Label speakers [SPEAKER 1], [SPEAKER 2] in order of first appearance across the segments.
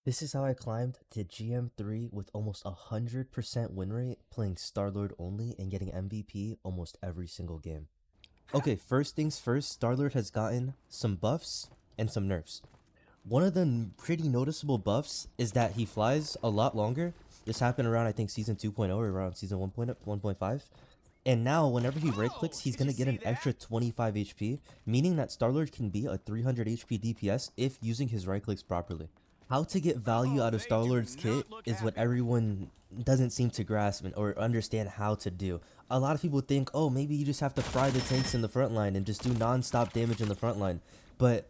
[SPEAKER 1] This is how I climbed to GM3 with almost 100% win rate, playing Starlord only and getting MVP almost every single game. Okay, first things first, Starlord has gotten some buffs and some nerfs. One of the pretty noticeable buffs is that he flies a lot longer. This happened around, I think, season 2.0 or around season 1.5. And now, whenever he right clicks, he's gonna get an extra 25 HP, meaning that Starlord can be a 300 HP DPS if using his right clicks properly. How to get value out of Star-Lord's kit is what everyone doesn't seem to grasp or understand how to do. A lot of people think, oh, maybe you just have to fry the tanks in the front line and just do non-stop damage in the front line. But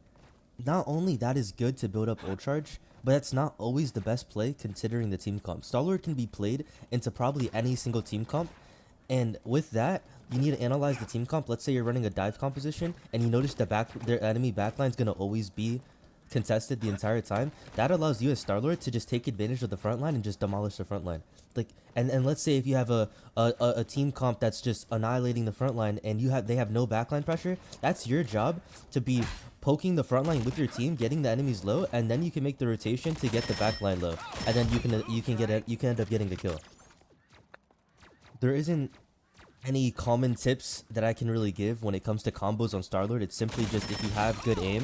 [SPEAKER 1] not only that is good to build up ult charge, but that's not always the best play considering the team comp. Star-Lord can be played into probably any single team comp, and with that, you need to analyze the team comp. Let's say you're running a dive composition and you notice their enemy backline is going to always be contested the entire time. That allows you as Starlord to just take advantage of the front line and just demolish the front line. Like, and let's say if you have a team comp that's just annihilating the front line and they have no backline pressure, that's your job to be poking the front line with your team, getting the enemies low, and then you can make the rotation to get the backline low, and then you can end up getting the kill. There isn't any common tips that I can really give when it comes to combos on Starlord. It's simply just if you have good aim,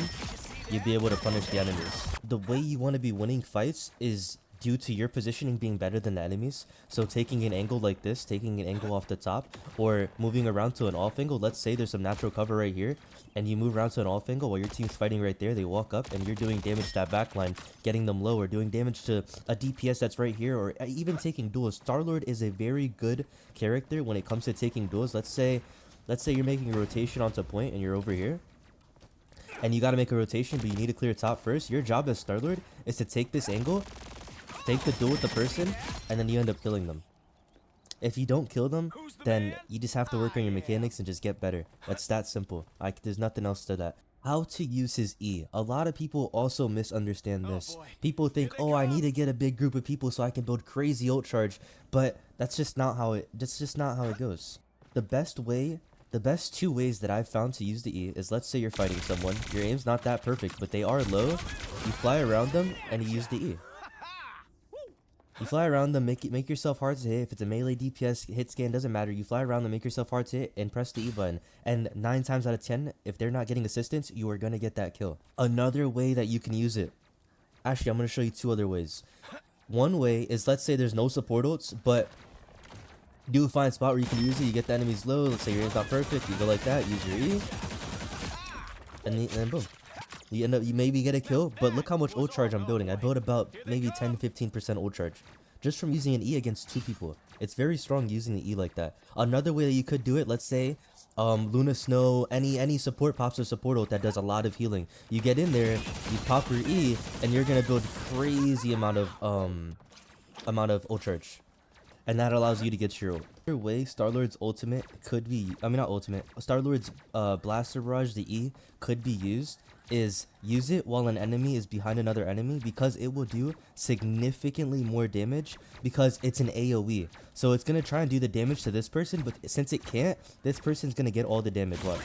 [SPEAKER 1] you'll be able to punish the enemies. The way you want to be winning fights is due to your positioning being better than the enemies. So taking an angle like this, taking an angle off the top, or moving around to an off angle. Let's say there's some natural cover right here, and you move around to an off angle while your team's fighting right there. They walk up, and you're doing damage to that backline, getting them low, or doing damage to a DPS that's right here, or even taking duels. Starlord is a very good character when it comes to taking duels. Let's say you're making a rotation onto point, and you're over here, and you got to make a rotation, but you need to clear top first. Your job as Starlord is to take this angle, take the duel with the person, and then you end up killing them. If you don't kill them, then you just have to work on your mechanics and just get better. That's that simple. There's nothing else to that. How to use his E. A lot of people also misunderstand this. People think, oh, I need to get a big group of people so I can build crazy ult charge, but that's just not how it goes. The best two ways that I've found to use the E is, let's say you're fighting someone, your aim's not that perfect, but they are low, you fly around them and you use the E. You fly around them, make yourself hard to hit. If it's a melee DPS hit scan, doesn't matter. You fly around them, make yourself hard to hit, and press the E button. And 9 times out of 10, if they're not getting assistance, you are going to get that kill. Another way that you can use it. Actually, I'm going to show you 2 other ways. One way is, let's say there's no support ults, but you do find a spot where you can use it. You get the enemies low. Let's say your aim's not perfect. You go like that, use your E, and then boom. You maybe get a kill, but look how much ult charge I'm building. I built about maybe 10-15% ult charge just from using an E against 2 people. It's very strong using the E like that. Another way that you could do it, let's say Luna Snow, any support pops a support ult that does a lot of healing. You get in there, you pop your E, and you're gonna build crazy amount of ult charge. And that allows you to get your ult. Another way Starlord's ultimate could be, not ultimate, Starlord's Blaster Barrage, the E, could be used is use it while an enemy is behind another enemy, because it will do significantly more damage because it's an AoE. So it's going to try and do the damage to this person, but since it can't, this person's going to get all the damage. Watch.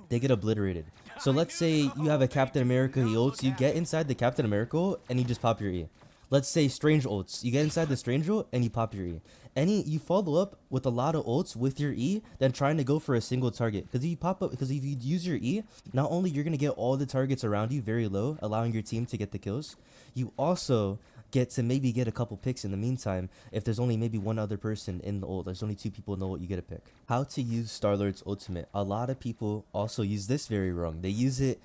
[SPEAKER 1] They get obliterated. So let's say you have a Captain America, he ults, you get inside the Captain America ult and you just pop your E. Let's say Strange ults. You get inside the Strange ult and you pop your E. You follow up with a lot of ults with your E than trying to go for a single target. Because if you use your E, not only you're gonna get all the targets around you very low, allowing your team to get the kills, you also get to maybe get a couple picks in the meantime. If there's only maybe one other person in the ult, there's only 2 people in the ult, you get a pick. How to use Starlord's ultimate. A lot of people also use this very wrong. They use it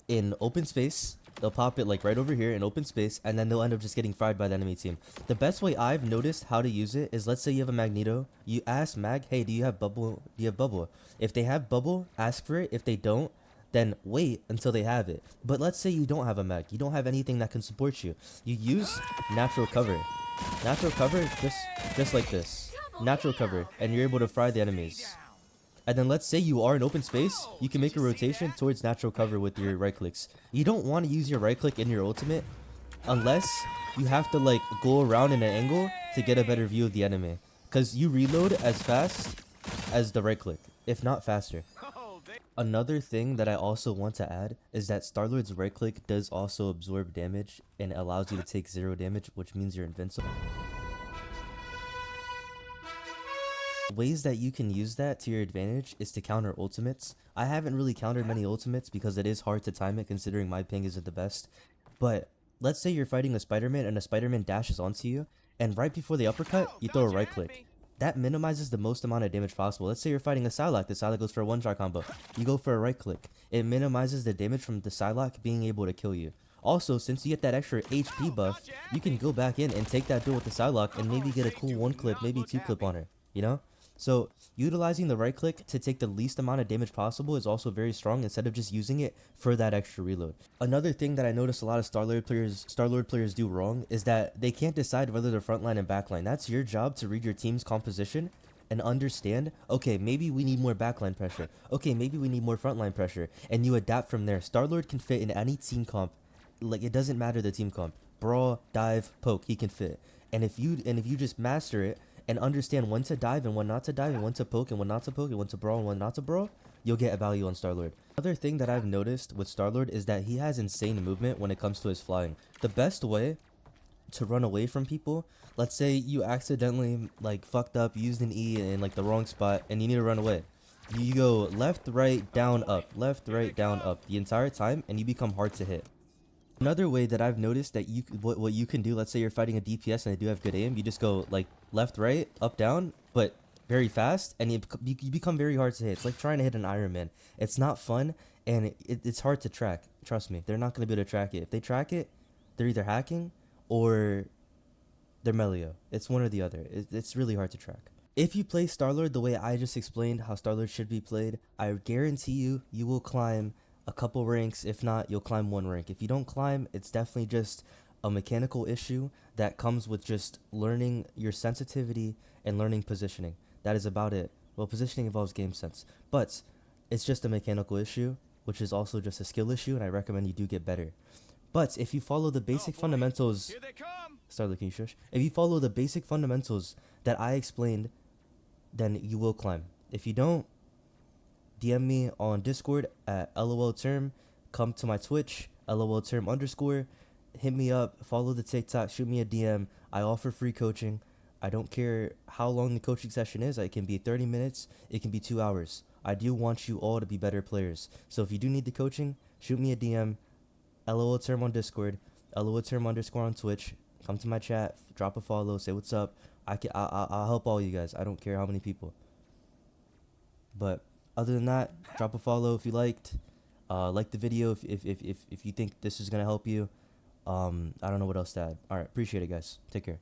[SPEAKER 1] in open space. They'll pop it like right over here in open space, and then they'll end up just getting fried by the enemy team. The best way I've noticed how to use it is, let's say you have a Magneto. You ask Mag, hey, do you have bubble? Do you have bubble? If they have bubble, ask for it. If they don't, then wait until they have it. But let's say you don't have a Mag. You don't have anything that can support you. You use natural cover. Natural cover, just like this. Natural cover, and you're able to fry the enemies. And then let's say you are in open space, you can make a rotation towards natural cover with your right clicks. You don't want to use your right click in your ultimate unless you have to like go around in an angle to get a better view of the enemy. Because you reload as fast as the right click, if not faster. Another thing that I also want to add is that Star-Lord's right click does also absorb damage and allows you to take 0 damage, which means you're invincible. Ways that you can use that to your advantage is to counter ultimates. I haven't really countered many ultimates because it is hard to time it considering my ping isn't the best. But let's say you're fighting a Spider-Man and a Spider-Man dashes onto you, and right before the uppercut, you throw a right click. That minimizes the most amount of damage possible. Let's say you're fighting a Psylocke. The Psylocke goes for a one-shot combo. You go for a right click. It minimizes the damage from the Psylocke being able to kill you. Also, since you get that extra HP buff, you can go back in and take that duel with the Psylocke and maybe get a cool 1-clip, maybe 2-clip on her, you know? So, utilizing the right click to take the least amount of damage possible is also very strong instead of just using it for that extra reload. Another thing that I notice a lot of Star-Lord players do wrong is that they can't decide whether they're frontline and backline. That's your job to read your team's composition and understand, okay, maybe we need more backline pressure. Okay, maybe we need more frontline pressure. And you adapt from there. Star-Lord can fit in any team comp. Like, it doesn't matter the team comp. Brawl, dive, poke, he can fit. And if you just master it, and understand when to dive and when not to dive, and when to poke and when not to poke, and when to brawl and when not to brawl, you'll get a value on Star-Lord. Another thing that I've noticed with Star-Lord is that he has insane movement when it comes to his flying. The best way to run away from people, let's say you accidentally like fucked up, used an E in like the wrong spot, and you need to run away. You go left, right, down, up, left, right, down, up the entire time, and you become hard to hit. Another way that I've noticed that what you can do, let's say you're fighting a DPS and they do have good aim, you just go like left, right, up, down, but very fast, and you become very hard to hit. It's like trying to hit an Iron Man. It's not fun, and it's hard to track. Trust me, they're not going to be able to track it. If they track it, they're either hacking or they're Melio. It's one or the other. It's really hard to track. If you play Star-Lord the way I just explained how Star-Lord should be played, I guarantee you will climb a couple ranks. If not, you'll climb 1 rank. If you don't climb, it's definitely just a mechanical issue that comes with just learning your sensitivity and learning positioning. That is about it. Well, positioning involves game sense, but it's just a mechanical issue, which is also just a skill issue, and I recommend you do get better. But if you follow the basic fundamentals, Starlord, can you shush? If you follow the basic fundamentals that I explained, then you will climb. If you don't, DM me on Discord at LOLterm. Come to my Twitch, LOLterm_. Hit me up, follow the TikTok, shoot me a DM. I offer free coaching. I don't care how long the coaching session is. It can be 30 minutes. It can be 2 hours. I do want you all to be better players. So if you do need the coaching, shoot me a DM, LOLterm on Discord, LOLterm_ on Twitch. Come to my chat, drop a follow, say what's up. I'll help all you guys. I don't care how many people. But other than that, drop a follow if you liked. Like the video if you think this is gonna help you. I don't know what else to add. All right, appreciate it, guys. Take care.